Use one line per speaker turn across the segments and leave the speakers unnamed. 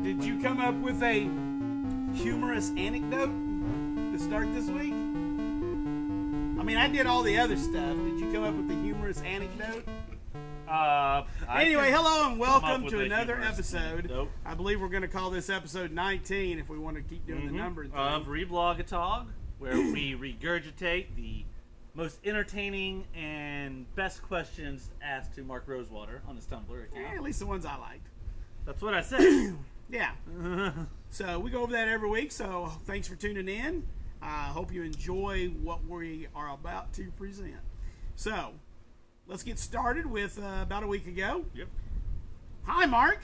Did you come up with a humorous anecdote to start this week? I mean, I did all the other stuff. Did you come up with a humorous anecdote? Anyway, hello and welcome to another episode.
Nope.
I believe we're going to call this episode 19 if we want to keep doing the number thing.
Of Reblogatog, where we regurgitate the most entertaining and best questions asked to Mark Rosewater on his Tumblr account.
Yeah, at least the ones I liked.
That's what I said.
Yeah. So we go over that every week, so thanks for tuning in. I hope you enjoy what we are about to present. So, let's get started with about a week ago.
Yep.
Hi, Mark.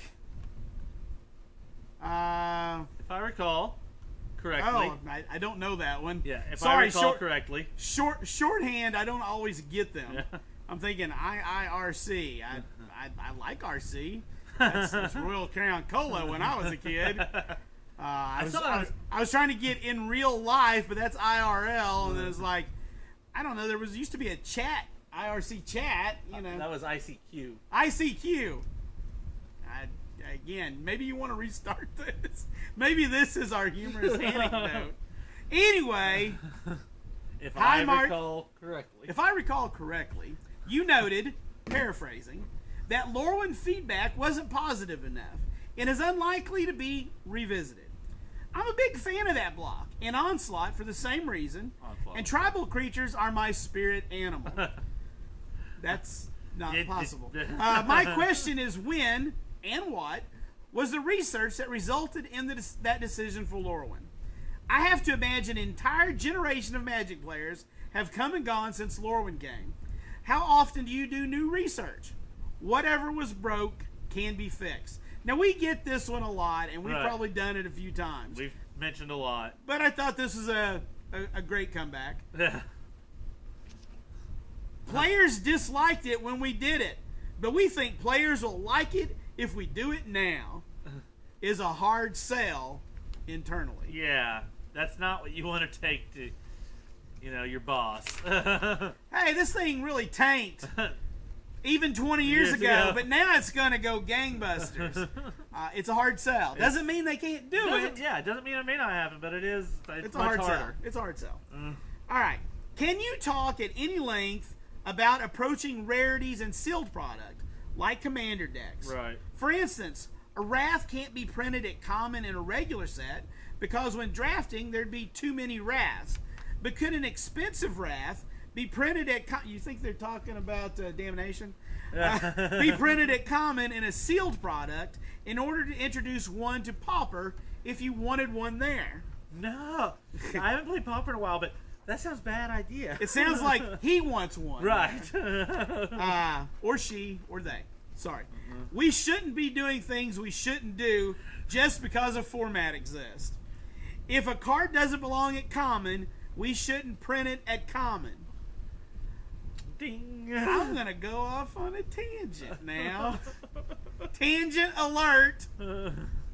If I recall correctly.
Oh, I don't know that one.
Yeah, if
Sorry,
I recall correctly.
Shorthand, I don't always get them.
Yeah.
I'm thinking IIRC. I like RC. That's Royal Crown Cola when I was a kid. I was trying to get in real life, but that's IRL, and it was like, I don't know. There used to be a chat, IRC chat. You know,
that was ICQ.
ICQ. Again, maybe you want to restart this. Maybe this is our humorous anecdote. Anyway,
If
hi,
I
Mark.
recall correctly.
If I recall correctly, you noted, paraphrasing, that Lorwyn feedback wasn't positive enough and is unlikely to be revisited. I'm a big fan of that block and Onslaught for the same reason, and tribal creatures are my spirit animal. That's not possible. My question is when and what was the research that resulted in that decision for Lorwyn? I have to imagine an entire generation of Magic players have come and gone since Lorwyn came. How often do you do new research? Whatever was broke can be fixed. Now, we get this one a lot, and we've probably done it a few times.
We've mentioned a lot.
But I thought this was a great comeback. Players disliked it when we did it, but we think players will like it if we do it now. Is a hard sell internally.
Yeah, that's not what you want to take to, your boss.
Hey, this thing really tanked. Even 20 years ago, but now it's going to go gangbusters. It's a hard sell. Doesn't mean they can't do it.
Yeah, it doesn't mean it may not happen, but it is.
It's a hard sell. It's a hard sell. All right. Can you talk at any length about approaching rarities and sealed product, like commander decks?
Right.
For instance, a Wrath can't be printed at common in a regular set because when drafting, there'd be too many Wraths. But could an expensive Wrath be printed at you think they're talking about Damnation? Be printed at common in a sealed product in order to introduce one to Pauper if you wanted one there?
No. I haven't played Pauper in a while, but that sounds bad idea.
It sounds like he wants one.
Right.
Or she, or they. Sorry. We shouldn't be doing things we shouldn't do just because a format exists. If a card doesn't belong at common, we shouldn't print it at common.
Ding.
I'm going to go off on a tangent now. Tangent alert.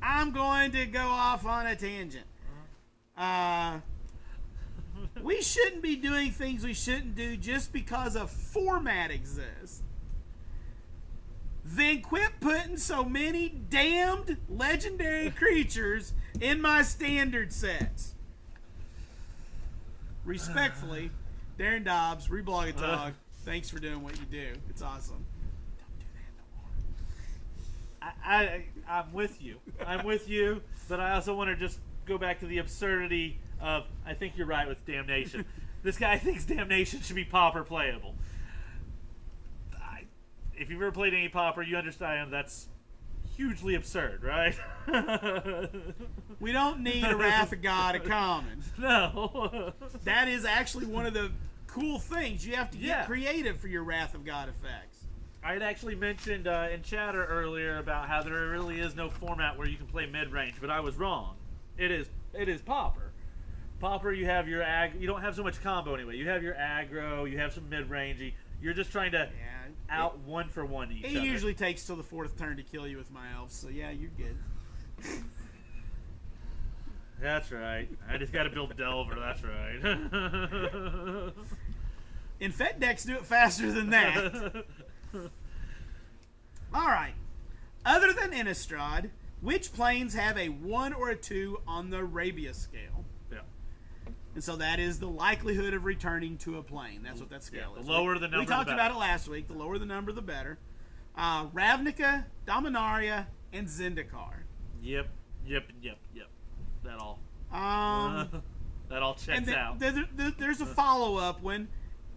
I'm going to go off on a tangent. We shouldn't be doing things we shouldn't do just because a format exists. Then quit putting so many damned legendary creatures in my standard sets. Respectfully, Darren Dobbs, Reblogatog. Thanks for doing what you do. It's awesome. Don't do that no more.
I'm with you. I'm with you, but I also want to just go back to the absurdity of, I think you're right with Damnation. This guy thinks Damnation should be Pauper playable. If you've ever played any Pauper, you understand that's hugely absurd, right?
We don't need a Wrath of God at common.
No.
That is actually one of the cool things. You have to get creative for your Wrath of God effects.
I had actually mentioned in chatter earlier about how there really is no format where you can play mid-range, but I was wrong. It is Pauper. Pauper, you have your you don't have so much combo anyway. You have your aggro, you have some mid-rangey. You're just trying to out one for one each other.
It usually takes till the fourth turn to kill you with my elves, so yeah, you're good.
That's right. I just got to build Delver. That's right.
In Fed decks, do it faster than that. All right. Other than Innistrad, which planes have a 1 or a 2 on the Arabia scale?
Yeah.
And so that is the likelihood of returning to a plane. That's what that scale is.
The lower the number,
we talked
the
about
better.
it last week. The lower the number, the better. Ravnica, Dominaria, and Zendikar.
Yep. That all. That all checks
And then,
out.
there's a follow-up one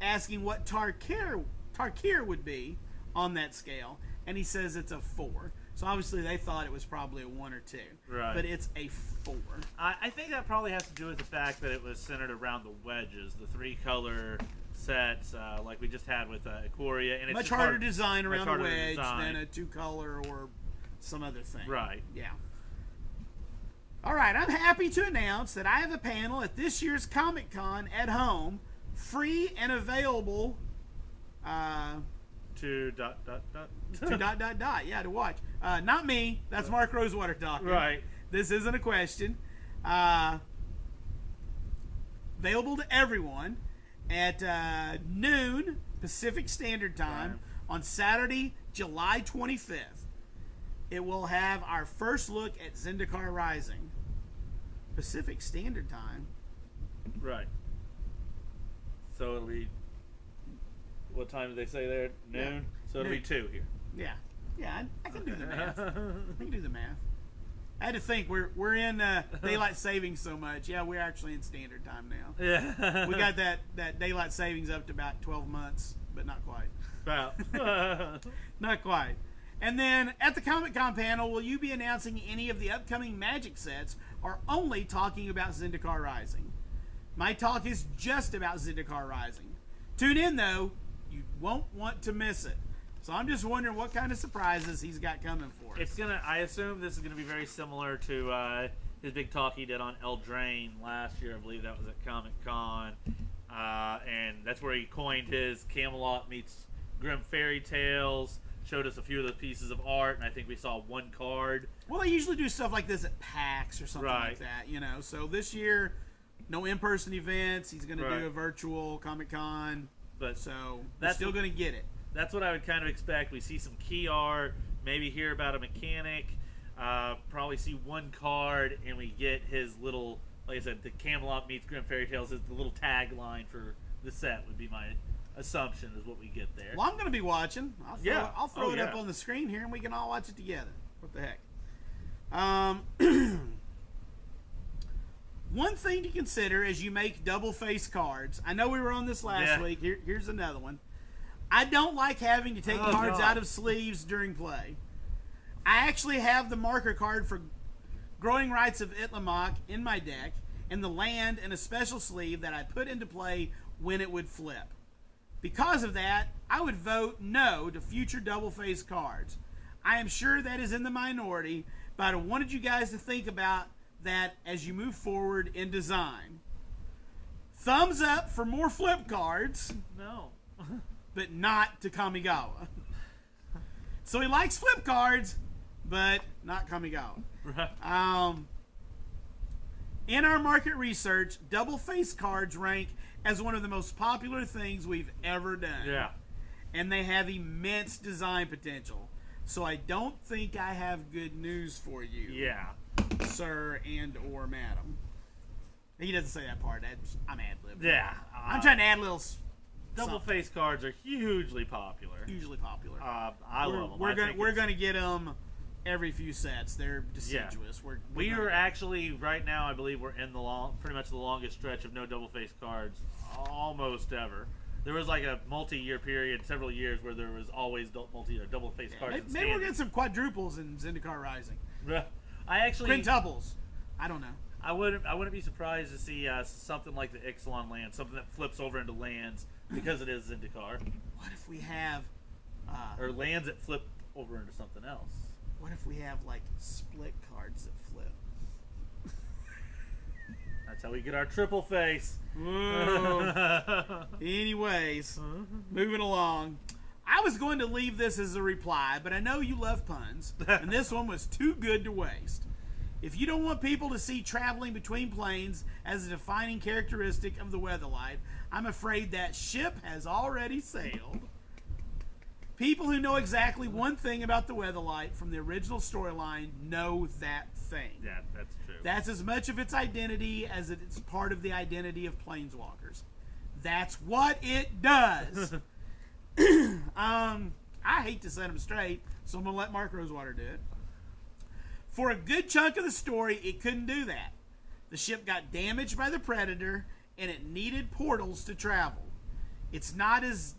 asking what Tarkir would be on that scale, and he says it's a 4. So obviously they thought it was probably a 1 or 2.
Right.
But it's a 4.
I think that probably has to do with the fact that it was centered around the wedges, the 3-color sets, like we just had with Ikoria. And it's
Much
just
harder to design around a
harder to
wedge
design.
than a 2-color or some other thing.
Right.
Yeah. All right, I'm happy to announce that I have a panel at this year's Comic-Con at home, free and available
To ...
to ... to watch. Not me. That's Mark Rosewater talking.
Right.
This isn't a question. Available to everyone at noon Pacific Standard Time on Saturday, July 25th. It will have our first look at Zendikar Rising. Pacific Standard Time.
Right. So it'll be... What time did they say there? Noon?
Yeah.
So it'll be 2 here.
Yeah. Yeah, I can do the math. I can do the math. I had to think. We're in daylight savings so much. Yeah, we're actually in standard time now.
Yeah.
We got that daylight savings up to about 12 months, but not quite.
About.
Not quite. And then at the Comic-Con panel, will you be announcing any of the upcoming Magic sets or only talking about Zendikar Rising? My talk is just about Zendikar Rising. Tune in, though. You won't want to miss it. So I'm just wondering what kind of surprises he's got coming for us.
It's gonna. I assume this is gonna be very similar to his big talk he did on Eldraine last year. I believe that was at Comic-Con, and that's where he coined his Camelot meets Grim Fairy Tales. Showed us a few of the pieces of art, and I think we saw 1 card.
Well, they usually do stuff like this at PAX or something like
Right.
that, you know. So this year, no in-person events. He's going to
Right.
do a virtual Comic-Con.
But
So we're
that's
still
what-
going to get it.
That's what I would kind of expect. We see some key art, maybe hear about a mechanic, probably see 1 card, and we get his little, like I said, the Camelot meets Grim Fairy Tales is the little tagline for the set would be my assumption is what we get there.
Well, I'm going to be watching. I'll throw
Oh,
it up
yeah.
on the screen here, and we can all watch it together. What the heck? One thing to consider as you make double face cards. I know we were on this last week. Here's another one. I don't like having to take cards out of sleeves during play. I actually have the marker card for Growing Rights of Itlimoc in my deck, and the land in a special sleeve that I put into play when it would flip. Because of that, I would vote no to future double face cards. I am sure that is in the minority, but I wanted you guys to think about that as you move forward in design. Thumbs up for more flip cards,
No.
but not to Kamigawa. So he likes flip cards, but not Kamigawa. In our market research, double face cards rank as one of the most popular things we've ever done.
Yeah.
And they have immense design potential. So I don't think I have good news for you,
Yeah.
sir and or madam. He doesn't say that part. I'm ad-libbing.
Yeah.
I'm trying to add a little
Double
something.
face cards are hugely popular.
Hugely popular.
I love them.
We're gonna get them every few sets. They're deciduous.
We
We're
are
gonna-
actually right now. I believe we're in the pretty much the longest stretch of no double face cards almost ever. There was like a multi-year period, several years, where there was always double face cards. in
Maybe we'll
Standard.
get some quadruples in Zendikar Rising.
I actually
Quintuples. I don't know.
I wouldn't be surprised to see something like the Ixalan land, something that flips over into lands because it is Zendikar,
What if we have?
or lands that flip over into something else.
What if we have like split cards that flip?
That's how we get our triple face.
Whoa. Anyways, moving along. I was going to leave this as a reply, but I know you love puns, and this one was too good to waste. If you don't want people to see traveling between planes as a defining characteristic of the Weatherlight, I'm afraid that ship has already sailed. People who know exactly one thing about the Weatherlight from the original storyline know that thing.
Yeah, that's true.
That's as much of its identity as it's part of the identity of Planeswalkers. That's what it does. I hate to set them straight, so I'm going to let Mark Rosewater do it. For a good chunk of the story, it couldn't do that. The ship got damaged by the Predator, and it needed portals to travel. It's not as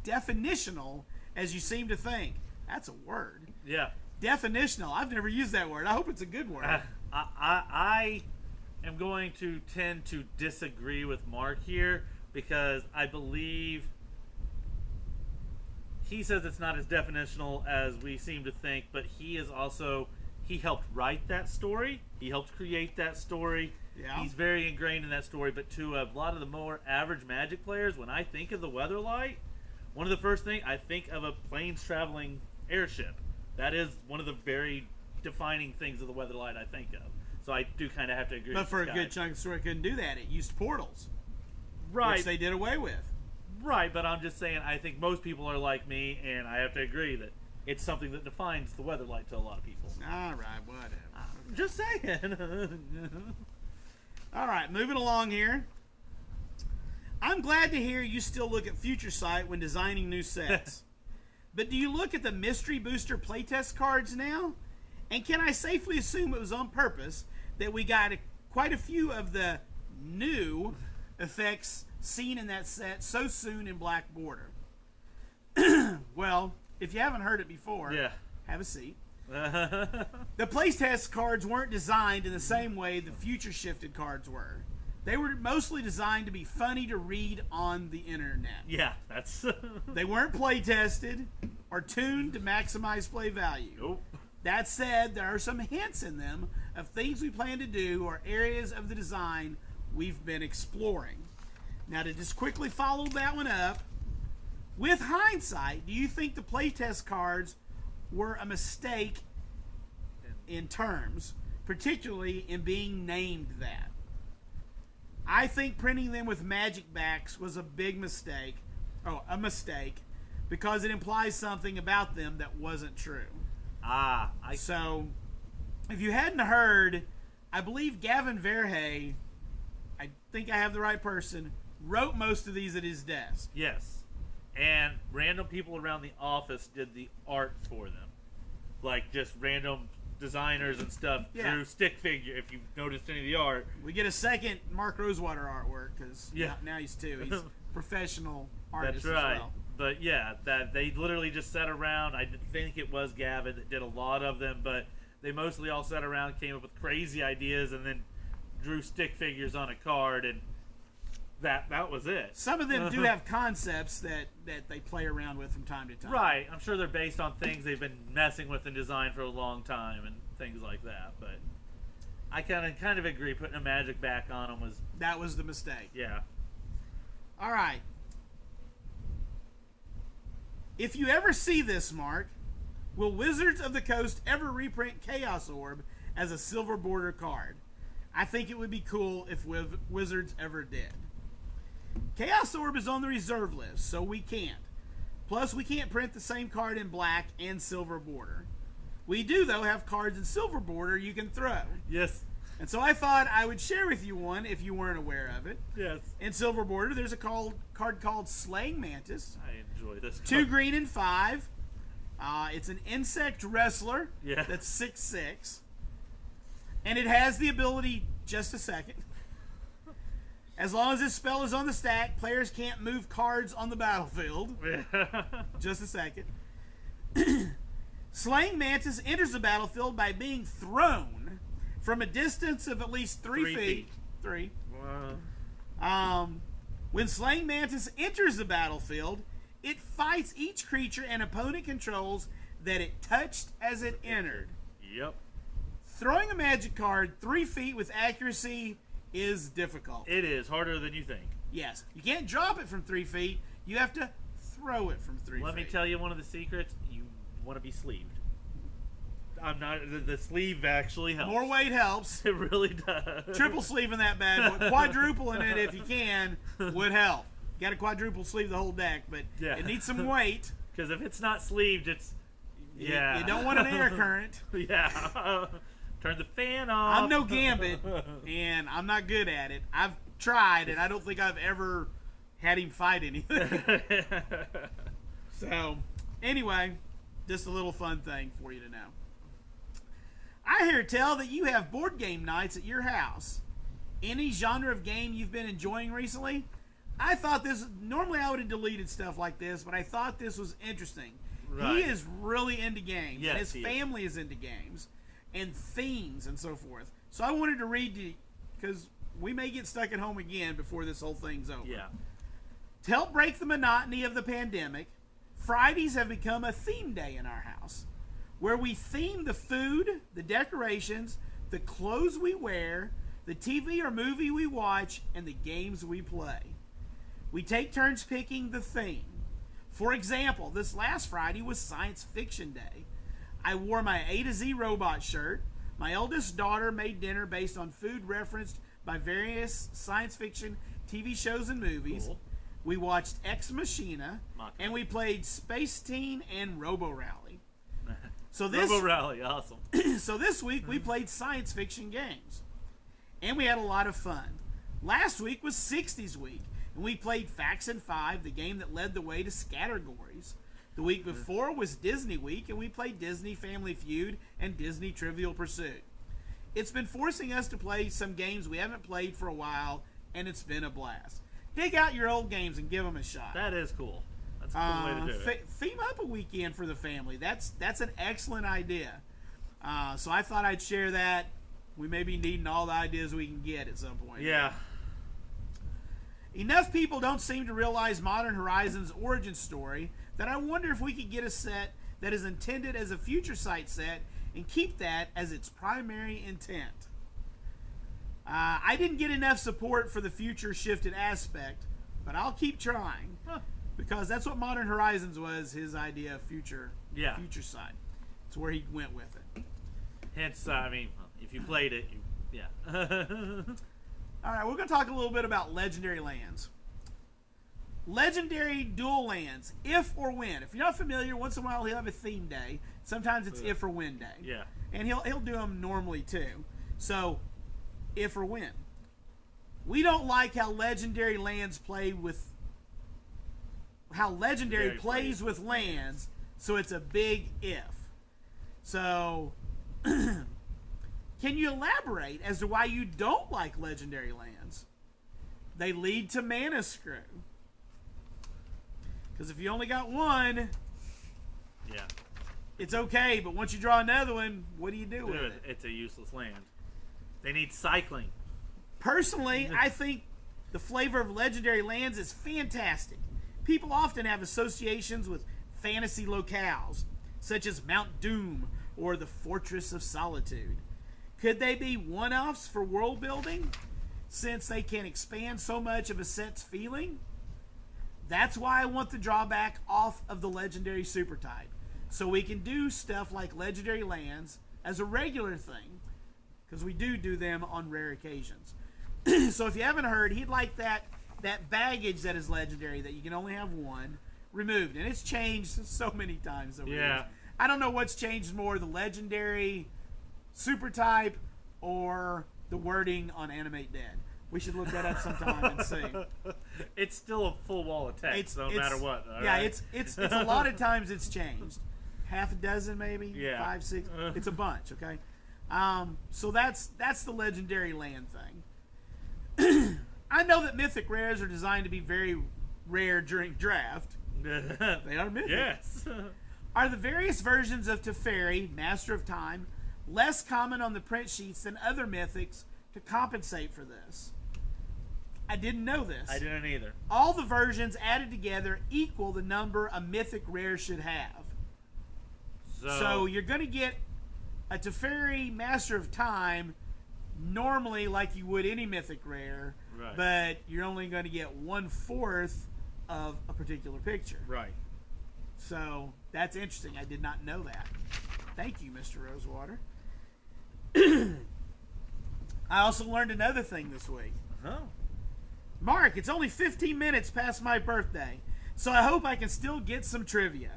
definitional as you seem to think. That's a word.
Yeah.
Definitional. I've never used that word. I hope it's a good word.
I am going to tend to disagree with Mark here because I believe he says it's not as definitional as we seem to think, but he helped write that story. He helped create that story.
Yeah.
He's very ingrained in that story, but to a lot of the more average Magic players, when I think of the Weatherlight, one of the first things I think of a planes traveling airship. That is one of the very defining things of the Weatherlight I think of. So I do kind of have to agree
But
with
for a
this
good
guy.
chunk of the story, it couldn't do that. It used portals.
Right.
Which they did away with.
Right, but I'm just saying I think most people are like me, and I have to agree that it's something that defines the Weatherlight to a lot of people.
All right, whatever.
I'm just saying.
All right, moving along here. I'm glad to hear you still look at Future Sight when designing new sets. But do you look at the Mystery Booster playtest cards now? And can I safely assume it was on purpose that we got quite a few of the new effects seen in that set so soon in Black Border? Well, if you haven't heard it before,
Yeah.
have a seat. The playtest cards weren't designed in the same way the future shifted cards were. They were mostly designed to be funny to read on the internet.
Yeah, that's...
They weren't play tested or tuned to maximize play value.
Nope.
That said, there are some hints in them of things we plan to do or areas of the design we've been exploring. Now, to just quickly follow that one up, with hindsight, do you think the playtest cards were a mistake in terms, particularly in being named that? I think printing them with magic backs was a big mistake. Oh, a mistake, because it implies something about them that wasn't true. So, if you hadn't heard, I believe Gavin Verhey, I think I have the right person, wrote most of these at his desk.
Yes. And random people around the office did the art for them. Like, just random designers and stuff drew stick figure, if you've noticed any of the art.
We get a second Mark Rosewater artwork, because now he's two. He's a professional artist
That's right.
as well.
But yeah, that they literally just sat around. I think it was Gavin that did a lot of them, but they mostly all sat around, came up with crazy ideas, and then drew stick figures on a card, and that was it.
Some of them do have concepts that they play around with from time to time.
Right. I'm sure they're based on things they've been messing with in design for a long time and things like that. But I kind of agree. Putting a magic back on them was...
That was the mistake.
Yeah.
All right. If you ever see this, Mark, will Wizards of the Coast ever reprint Chaos Orb as a silver border card? I think it would be cool if Wizards ever did. Chaos Orb is on the reserve list, so we can't. Plus, we can't print the same card in black and silver border. We do, though, have cards in silver border you can throw.
Yes.
And so I thought I would share with you one if you weren't aware of it.
Yes.
In silver border, there's a card called Slaying Mantis.
I enjoy this card.
2 green and 5. It's an insect wrestler.
Yeah.
That's 6/6. And it has the ability, just a second. As long as this spell is on the stack, players can't move cards on the battlefield. Just a second. Slaying Mantis enters the battlefield by being thrown from a distance of at least 3 feet. 3. When Slaying Mantis enters the battlefield, it fights each creature an opponent controls that it touched as it entered.
Yep.
Throwing a magic card 3 feet with accuracy is difficult.
It is harder than you think.
Yes. You can't drop it from 3 feet. You have to throw it from 3 feet.
Let me tell you one of the secrets. You want to be sleeved. I'm not... The sleeve actually helps.
More weight helps.
It really does.
Triple sleeve in that bad boy. Quadruple in it if you can would help. You got to quadruple sleeve the whole deck, but
Yeah.
it needs some weight.
Because if it's not sleeved, it's yeah.
You don't want an air current.
Yeah. Turn the fan off.
I'm no Gambit, and I'm not good at it. I've tried, and I don't think I've ever had him fight anything. So, anyway, just a little fun thing for you to know. I hear tell that you have board game nights at your house. Any genre of game you've been enjoying recently? I thought this, normally I would have deleted stuff like this, but I thought this was interesting.
Right.
He is really into games.
Yes,
and his
he
family is into games and themes and so forth. So I wanted to read to you, because we may get stuck at home again before this whole thing's over.
Yeah.
To help break the monotony of the pandemic, Fridays have become a theme day in our house, where we theme the food, the decorations, the clothes we wear, the TV or movie we watch, and the games we play. We take turns picking the theme. For example, this last Friday was Science Fiction Day. I wore my A to Z robot shirt. My eldest daughter made dinner based on food referenced by various science fiction TV shows and movies.
Cool.
We watched Ex Machina,
Machina.
and we played Space Teen and Robo Rally. So this
Robo Rally, awesome.
so this week we played science fiction games, and we had a lot of fun. Last week was 60s week, and we played Facts and Five, the game that led the way to Scattergories. The week before was Disney Week, and we played Disney Family Feud and Disney Trivial Pursuit. It's been forcing us to play some games we haven't played for a while, and it's been a blast. Dig out your old games and give them a shot.
That is cool. That's a cool way to do it.
Theme up a weekend for the family. That's an excellent idea. So I thought I'd share that. We may be needing all the ideas we can get at some point.
Yeah.
Enough people don't seem to realize Modern Horizons' origin story that I wonder if we could get a set that is intended as a future sight set and keep that as its primary intent. I didn't get enough support for the future shifted aspect, but I'll keep trying. Because that's what Modern Horizons was, his idea of future sight. It's where he went with it.
Hence, I mean, if you played it, yeah.
All right, we're going to talk a little bit about legendary lands. Legendary dual lands, if or when. If you're not familiar, once in a while he'll have a theme day. Sometimes it's if or when day.
Yeah.
And he'll do them normally too. So, if or when. We don't like how legendary lands play with how legendary plays with lands, so it's a big if. So, can you elaborate as to why you don't like legendary lands? They lead to mana screw. Because if you only got one,
Yeah.
it's okay, but once you draw another one, what do you do with
Dude,
it?
it's a useless land. They need cycling.
Personally, I think the flavor of legendary lands is fantastic. People often have associations with fantasy locales, such as Mount Doom or the Fortress of Solitude. Could they be one-offs for world building, since they can expand so much of a set's feeling? That's why I want the drawback off of the legendary super type, so we can do stuff like legendary lands as a regular thing, because we do them on rare occasions. So if you haven't heard, he'd like that baggage that is legendary, that you can only have one, removed. And it's changed so many times over the years. I don't know what's changed more, the legendary super type or the wording on Animate Dead. We should look that up sometime and see.
It's still a full wall of text, no matter what.
It's a lot of times it's changed. Half a dozen maybe?
Yeah.
5, 6. It's a bunch, okay? So that's the legendary land thing. I know that mythic rares are designed to be very rare during draft. They are mythic.
Yes.
Are the various versions of Teferi, Master of Time, less common on the print sheets than other mythics to compensate for this? I didn't know this.
I didn't either.
All the versions added together equal the number a mythic rare should have. So you're going to get a Teferi Master of Time normally like you would any mythic rare,
right,
but you're only going to get 1/4 of a particular picture.
Right.
So that's interesting. I did not know that. Thank you, Mr. Rosewater. I also learned another thing this week.
Oh.
Mark, it's only 15 minutes past my birthday. So I hope I can still get some trivia.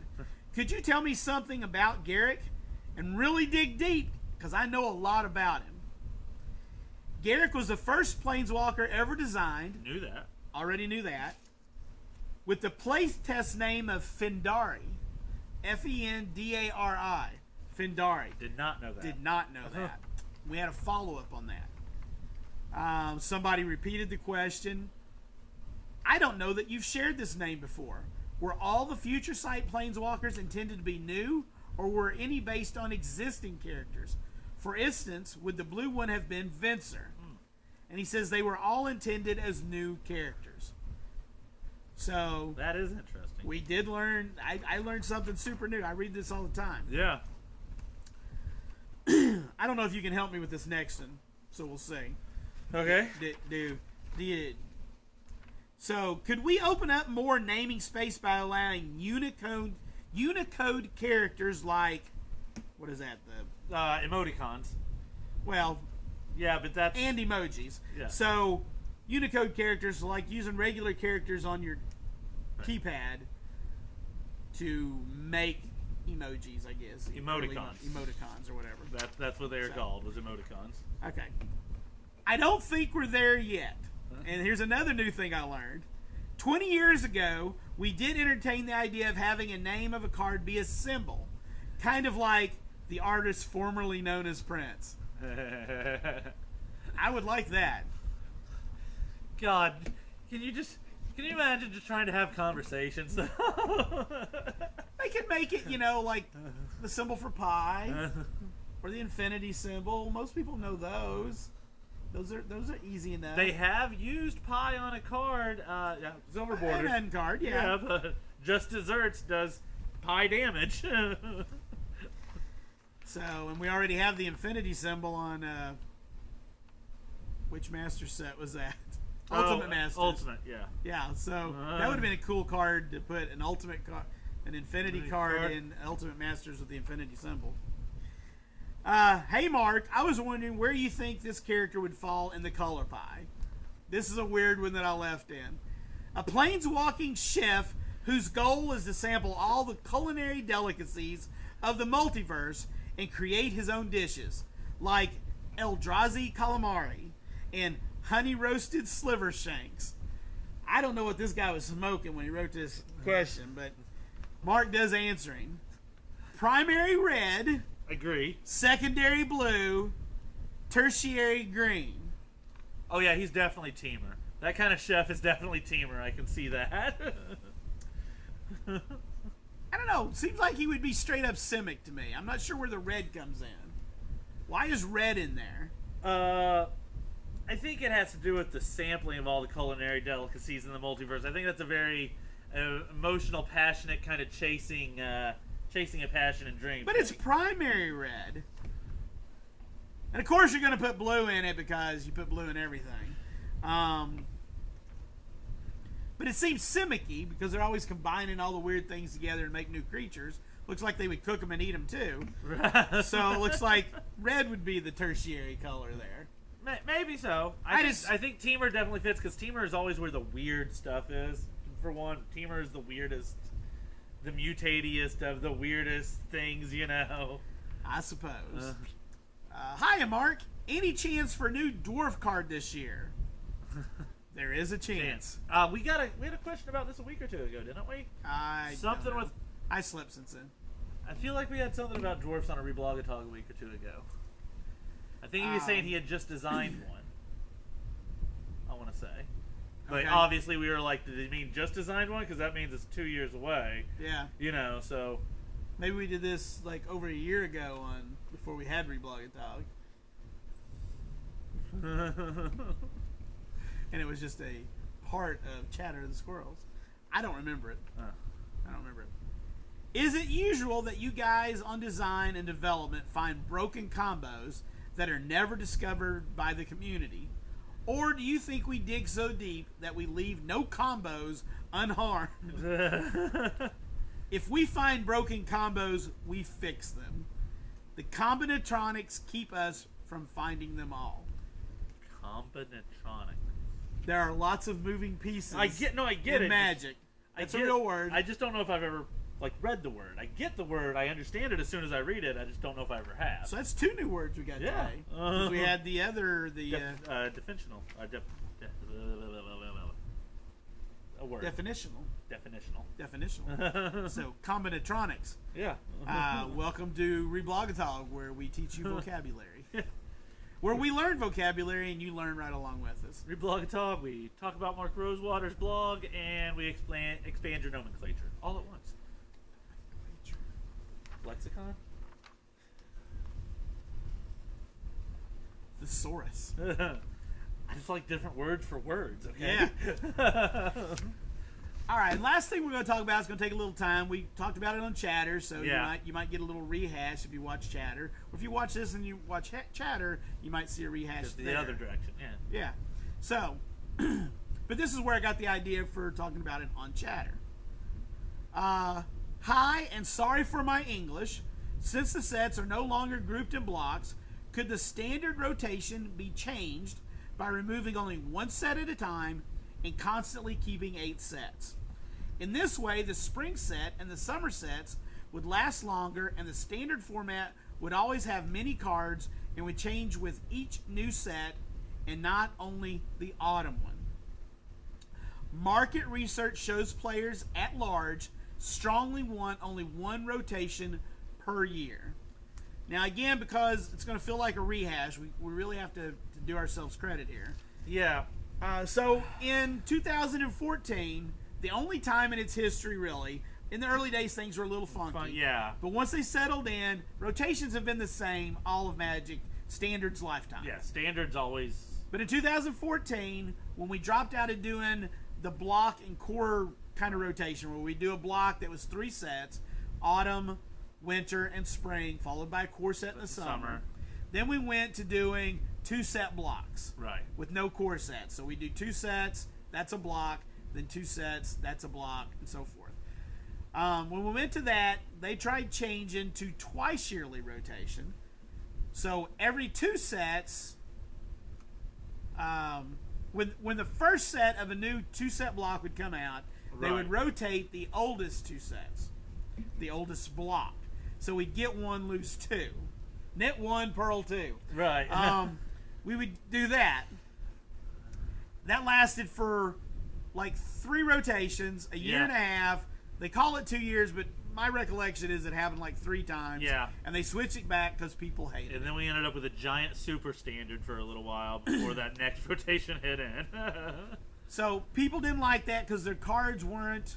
Could you tell me something about Garruk? And really dig deep, because I know a lot about him. Garruk was the first planeswalker ever designed.
Knew that.
Already knew that. With the playtest name of Fendari. Fendari. Fendari.
Did not know that.
Did not know that. We had a follow-up on that. Somebody repeated the question. I don't know that you've shared this name before. Were all the Future Sight planeswalkers intended to be new, or were any based on existing characters? For instance, would the blue one have been Venser? And he says they were all intended as new characters. So
that is interesting.
We did learn. I learned something super new. I read this all the time.
Yeah.
I don't know if you can help me with this next one, so we'll see.
Okay.
So could we open up more naming space by allowing Unicode characters like, what is that? The
emoticons.
Well,
yeah, but that's
and emojis.
Yeah.
So Unicode characters, like using regular characters on your keypad to make emojis, I guess. Emoticons or whatever.
That's what they are called, was emoticons.
Okay. I don't think we're there yet. And here's another new thing I learned. 20 years ago, we did entertain the idea of having a name of a card be a symbol. Kind of like the artist formerly known as Prince. I would like that.
God, can you imagine just trying to have conversations?
They could make it, like the symbol for pi or the infinity symbol. Most people know those. Those are easy enough.
They have used pi on a card, silver border.
An end card, yeah.
Yeah, but Just Desserts does pi damage.
So, and we already have the infinity symbol on, which master set was that? Ultimate Masters.
Ultimate, yeah.
Yeah, so that would have been a cool card to put an ultimate card, an infinity card in Ultimate Masters with the infinity symbol. Hey Mark, I was wondering where you think this character would fall in the color pie. This is a weird one that I left in. A planeswalking chef whose goal is to sample all the culinary delicacies of the multiverse and create his own dishes, like Eldrazi calamari and honey roasted sliver shanks. I don't know what this guy was smoking when he wrote this question, but Mark does answering. Primary red.
Agree.
Secondary blue. Tertiary green.
Oh yeah, he's definitely teamer. That kind of chef is definitely teamer. I can see that.
I don't know. Seems like he would be straight up Simic to me. I'm not sure where the red comes in. Why is red in there?
I think it has to do with the sampling of all the culinary delicacies in the multiverse. I think that's a very emotional, passionate kind of chasing a passion and dream.
But it's primary red. And of course you're going to put blue in it because you put blue in everything. But it seems Simic-y because they're always combining all the weird things together and make new creatures. Looks like they would cook them and eat them too. So it looks like red would be the tertiary color there.
Maybe so. I think teamer definitely fits because teamer is always where the weird stuff is. For one, teamer is the weirdest, the mutatiest of the weirdest things,
I suppose. Hiya, Mark. Any chance for a new dwarf card this year? There is a chance.
We had a question about this a week or two ago, didn't we?
I slept since then.
I feel like we had something about dwarfs on a Reblogatog a week or two ago. I think he was saying he had just designed one. I want to say. But
okay.
Obviously we were like, did he mean just designed one? Because that means it's 2 years away.
Yeah.
So.
Maybe we did this like over a year ago before we had Reblogatog. And it was just a part of Chatter of the Squirrels. I don't remember it. I don't remember it. Is it usual that you guys on design and development find broken combos that are never discovered by the community? Or do you think we dig so deep that we leave no combos unharmed? If we find broken combos, we fix them. The combinatronics keep us from finding them all.
Combinatronics.
There are lots of moving pieces.
I get
in
it.
Magic. It's a real word.
I just don't know if I've ever read the word. I get the word. I understand it as soon as I read it. I just don't know if I ever have.
So that's 2 new words we got today. 'Cause we had the other,
definitional. A word.
Definitional.
Definitional.
So, combinatronics.
Yeah.
Welcome to Reblogatog, where we teach you vocabulary. Where we learn vocabulary and you learn right along with us.
Reblogatog, we talk about Mark Rosewater's blog, and we expand your nomenclature all at once. Lexicon?
Thesaurus.
I just like different words for words, okay?
Yeah. All right, last thing we're going to talk about is going to take a little time. We talked about it on Chatter, so you might get a little rehash if you watch Chatter. Or if you watch this and you watch Chatter, you might see a rehash there.
The other direction, yeah.
Yeah. So, but this is where I got the idea for talking about it on Chatter. Hi, and sorry for my English. Since the sets are no longer grouped in blocks, could the standard rotation be changed by removing only 1 set at a time and constantly keeping 8 sets? In this way, the spring set and the summer sets would last longer, and the standard format would always have many cards and would change with each new set and not only the autumn one. Market research shows players at large strongly want only 1 rotation per year. Now, again, because it's going to feel like a rehash, we really have to do ourselves credit here.
Yeah.
So in 2014, the only time in its history, really, in the early days things were a little funky.
Yeah.
But once they settled in, rotations have been the same all of Magic Standard's lifetime.
Yeah, Standard's always...
But in 2014, when we dropped out of doing the block and core kind of rotation, where we do a block that was 3 sets, autumn, winter, and spring, followed by a core set in the summer. Then we went to doing 2 set blocks.
Right.
With no core sets. So we do 2 sets, that's a block, then 2 sets, that's a block, and so forth. When we went to that, they tried changing to twice yearly rotation. So every 2 sets, when the first set of a new 2-set block would come out, they would rotate the oldest 2 sets, the oldest block. So we'd get 1, lose 2. Knit 1, purl 2.
Right.
We would do that. That lasted for like 3 rotations, a year and a half. They call it 2 years, but my recollection is it happened like 3 times.
Yeah.
And they switched it back because people hated it.
And then we ended up with a giant super standard for a little while before that next rotation hit in.
So people didn't like that because their cards weren't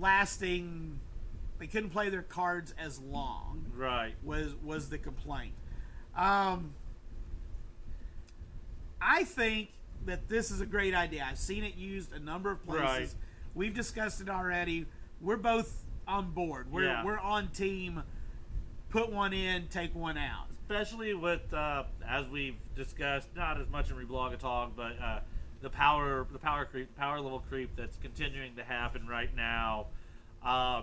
lasting. They couldn't play their cards as long.
Right.
Was the complaint. I think that this is a great idea. I've seen it used a number of places.
Right.
We've discussed it already. We're both on board. We're on team. Put 1 in, take 1 out.
Especially with, as we've discussed, not as much in Reblogatog, but the power level creep that's continuing to happen right now. I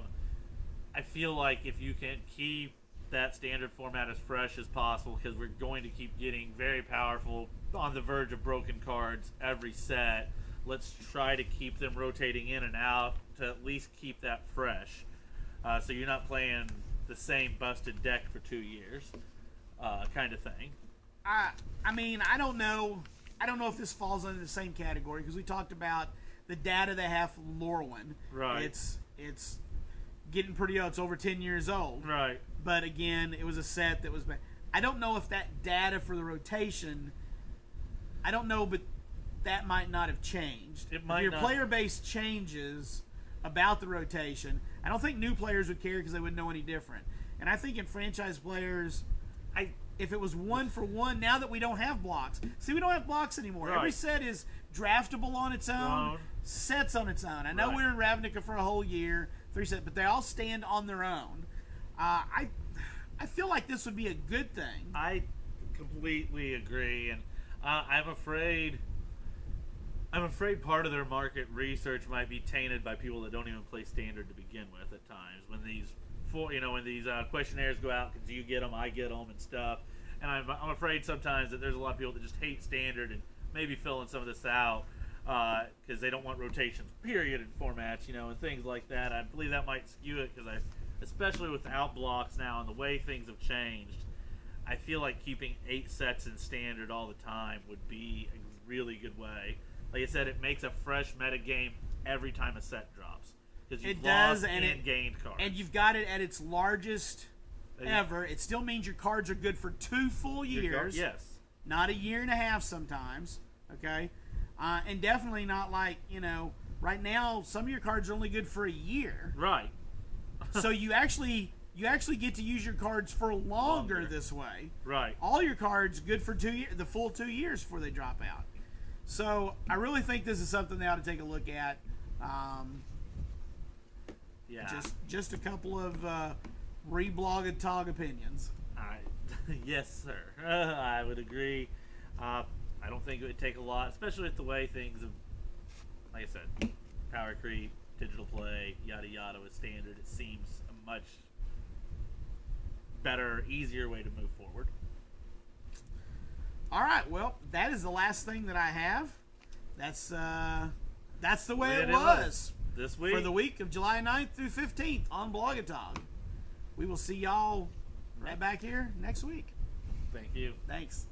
feel like if you can keep that standard format as fresh as possible, because we're going to keep getting very powerful, on the verge of broken cards every set, let's try to keep them rotating in and out to at least keep that fresh. So you're not playing the same busted deck for 2 years, kind of thing.
I mean, I don't know if this falls under the same category, because we talked about the data they have from Lorwyn.
Right.
It's getting pretty old. It's over 10 years old.
Right.
But again, it was a set that was... I don't know if that data for the rotation... I don't know, but that might not have changed.
It might
if your
not.
player base changes about the rotation, I don't think new players would care because they wouldn't know any different. And I think in franchise players, if it was 1 for 1, now that we don't have blocks. See, we don't have blocks anymore.
Right.
Every set is draftable on its own, sets on its own. I know we were in Ravnica for a whole year, 3 sets, but they all stand on their own. I feel like this would be a good thing.
I completely agree, and I'm afraid part of their market research might be tainted by people that don't even play Standard to begin with at times. When these questionnaires go out, do you get them, I get them, and stuff. And I'm afraid sometimes that there's a lot of people that just hate Standard and maybe filling some of this out. because they don't want rotations, period, in formats, and things like that. I believe that might skew it because especially without blocks now and the way things have changed, I feel like keeping 8 sets in standard all the time would be a really good way. Like I said, it makes a fresh meta game every time a set drops. Because you've lost and gained cards.
And you've got it at its largest ever. It still means your cards are good for 2 full years.
Yes.
Not a year and a half sometimes. Okay? And definitely not like, right now some of your cards are only good for a year.
Right.
So you actually get to use your cards for longer this way.
Right.
All your cards good for 2 years, the full 2 years before they drop out. So I really think this is something they ought to take a look at.
Yeah.
Just a couple of Reblogatog opinions.
Yes, sir. I would agree. I don't think it would take a lot, especially with the way things have, like I said, power creep, digital play, yada yada with standard. It seems a much better, easier way to move forward.
All right, well, that is the last thing that I have. That's the way it was
this week.
For the week of July 9th through 15th on Blogatog. We will see y'all right back here next week.
Thank you.
Thanks.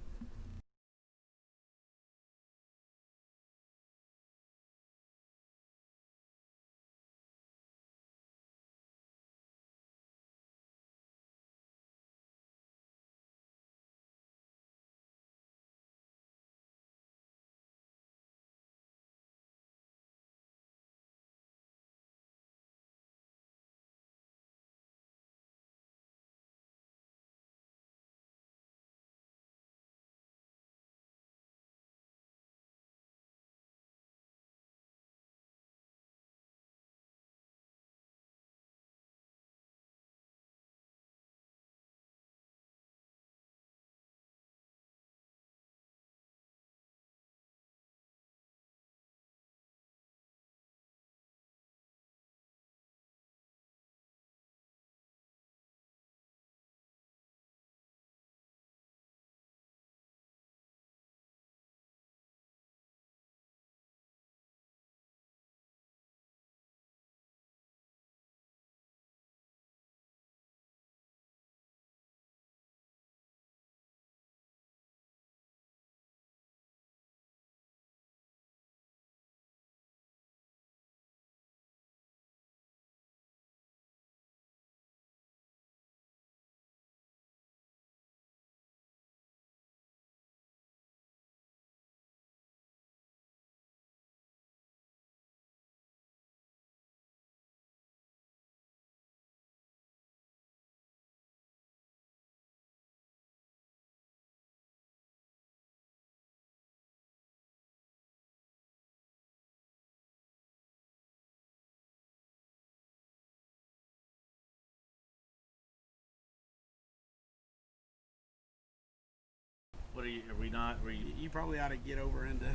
What are we not?
You probably ought to get over into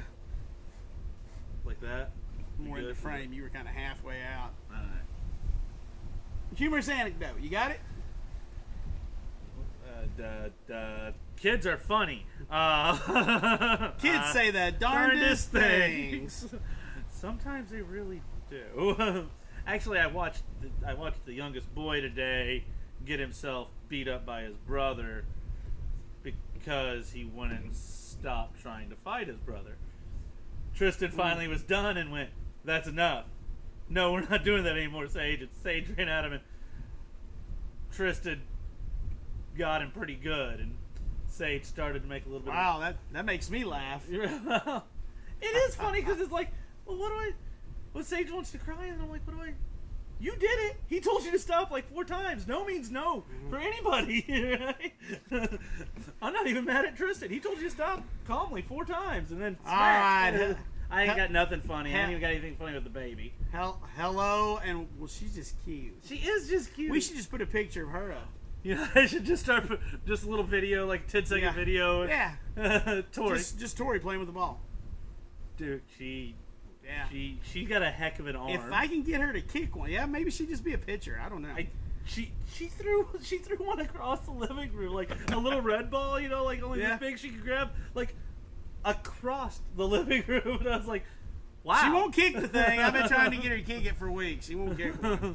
like that?
More in the frame. You were kind of halfway out.
All right.
Humorous anecdote. You got it?
Kids are funny.
Kids say the darndest things.
Sometimes they really do. Actually, I watched the youngest boy today get himself beat up by his brother because he wouldn't stop trying to fight his brother. Tristan finally was done and went, "That's enough. No, we're not doing that anymore, Sage." And Sage ran at him, and Tristan got him pretty good, and Sage started to make a little bit.
Wow, that makes me laugh.
It is funny because it's like, well, well, Sage wants to cry, and I'm like, what do I? You did it. He told you to stop like 4 times. No means no for anybody. Right? I'm not even mad at Tristan. He told you to stop calmly 4 times, and then
all right.
I ain't got nothing funny. I ain't even got anything funny with the baby.
Hello, and well, she's just cute.
She is just cute.
We should just put a picture of her up.
Yeah, I should just start just a little video, like 10-second video.
Yeah.
Tori.
Just Tori playing with the ball.
Dude, she got a heck of an arm.
If I can get her to kick one, maybe she'd just be a pitcher. I don't know.
She threw one across the living room, like a little red ball, like only this big she could grab, like across the living room. And I was like, Wow.
She won't kick the thing. I've been trying to get her to kick it for weeks. She won't kick it.